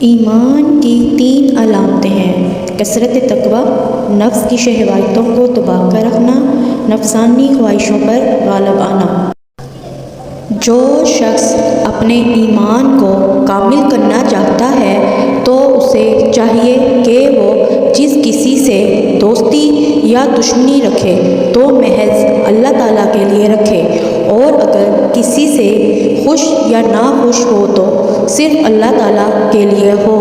ایمان کی 3 علامتیں ہیں: کثرت تقویٰ، نفس کی شہواتوں کو دبا کر رکھنا، نفسانی خواہشوں پر غالب آنا۔ جو شخص اپنے ایمان کو کامل کرنا چاہتا ہے تو اسے چاہیے کہ وہ جس کسی سے دوستی یا دشمنی رکھے تو محض اللہ تعالیٰ کے لیے رکھے، اور اگر کسی سے خوش یا ناخوش ہو تو صرف اللہ تعالیٰ کے لیے ہو۔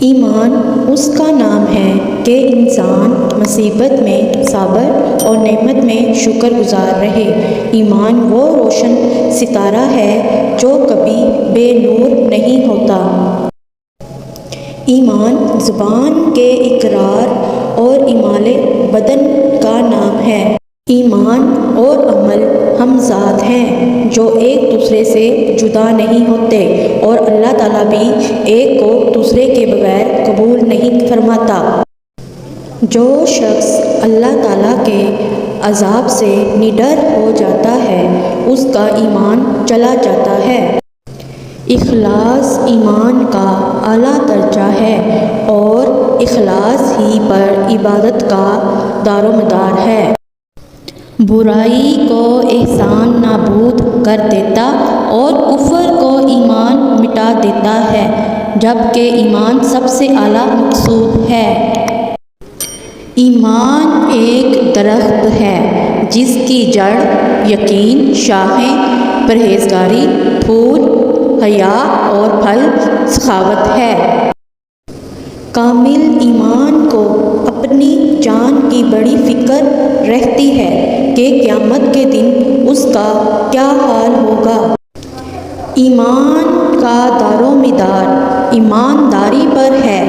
ایمان اس کا نام ہے کہ انسان مصیبت میں صابر اور نعمت میں شکر گزار رہے۔ ایمان وہ روشن ستارہ ہے جو کبھی بے نور نہیں ہوتا۔ ایمان زبان کے اقرار اور اعمال بدن کا نام ہے۔ ایمان اور عمل ہمزاد ہیں جو ایک دوسرے سے جدا نہیں ہوتے، اور اللہ تعالیٰ بھی ایک کو دوسرے کے بغیر قبول نہیں فرماتا۔ جو شخص اللہ تعالیٰ کے عذاب سے نڈر ہو جاتا ہے اس کا ایمان چلا جاتا ہے۔ اخلاص ایمان کا اعلیٰ درجہ ہے، اور اخلاص ہی پر عبادت کا دار و مدار ہے۔ برائی کو احسان نابود کر دیتا اور کفر کو ایمان مٹا دیتا ہے، جبکہ ایمان سب سے اعلیٰ مقصود ہے۔ ایمان ایک درخت ہے جس کی جڑ یقین، شاخیں پرہیزگاری، پھول حیا اور پھل سخاوت ہے۔ کامل ایمان کو اپنی جان کی بڑی فکر رہتی ہے کہ قیامت کے دن اس کا کیا حال ہوگا۔ ایمان کا دار و مدار ایمانداری پر ہے،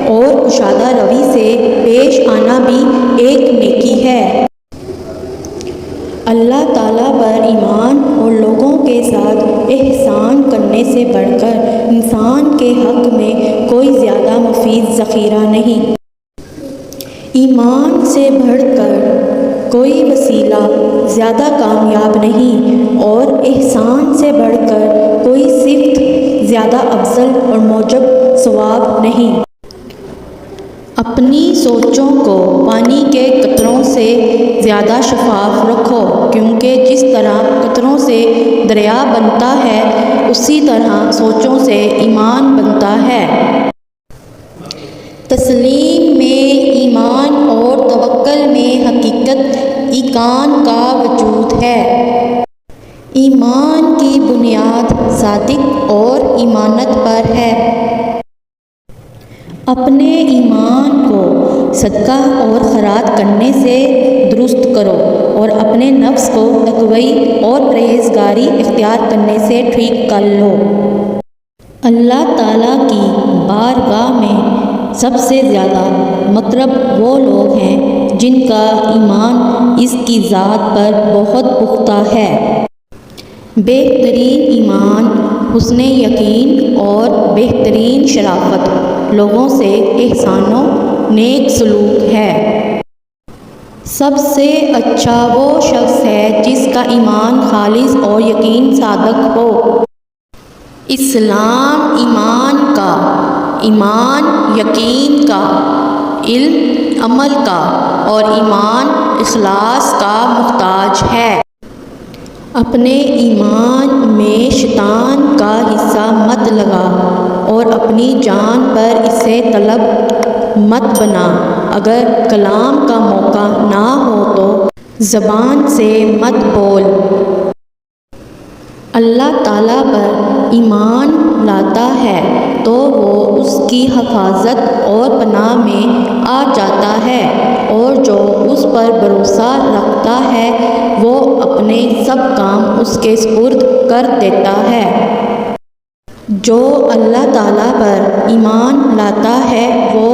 اور کشادہ روی سے پیش آنا بھی ایک نیکی ہے۔ اللہ تعالیٰ پر ایمان اور لوگوں کے ساتھ احسان کرنے سے بڑھ کر انسان کے حق میں کوئی زیادہ مفید ذخیرہ نہیں۔ ایمان سے بڑھ کر کوئی وسیلہ زیادہ کامیاب نہیں، اور احسان سے بڑھ کر کوئی صفت زیادہ افضل اور موجب ثواب نہیں۔ اپنی سوچوں کو پانی کے قطروں سے زیادہ شفاف رکھو، کیونکہ جس طرح قطروں سے دریا بنتا ہے اسی طرح سوچوں سے ایمان بنتا ہے۔ تسلیم میں ایمان اور توکل میں حقیقت ایقان کا وجود ہے۔ ایمان کی بنیاد صادق اور امانت پر ہے۔ اپنے ایمان کو صدقہ اور خیرات کرنے سے درست کرو، اور اپنے نفس کو تقوی اور پرہیزگاری اختیار کرنے سے ٹھیک کر لو۔ اللہ تعالیٰ کی بارگاہ میں سب سے زیادہ مقرب وہ لوگ ہیں جن کا ایمان اس کی ذات پر بہت پختہ ہے۔ بہترین ایمان حسن یقین اور بہترین شرافت لوگوں سے احسان و نیک سلوک ہے۔ سب سے اچھا وہ شخص ہے جس کا ایمان خالص اور یقین صادق ہو۔ اسلام ایمان کا، ایمان یقین کا، علم عمل کا، اور ایمان اخلاص کا محتاج ہے۔ اپنے ایمان میں شیطان کا حصہ مت لگا، اور اپنی جان پر اسے طلب مت بنا۔ اگر کلام کا موقع نہ ہو تو زبان سے مت بول۔ اللہ تعالیٰ پر ایمان لاتا ہے تو وہ اس کی حفاظت اور پناہ میں آ جاتا ہے، اور جو اس پر بھروسہ رکھتا ہے وہ اپنے سب کام اس کے سپرد کر دیتا ہے۔ جو اللہ تعالیٰ پر ایمان لاتا ہے وہ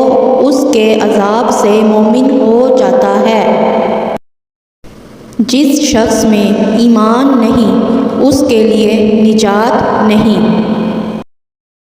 اس کے عذاب سے مومن ہو جاتا ہے۔ جس شخص میں ایمان نہیں اس کے لیے نجات نہیں۔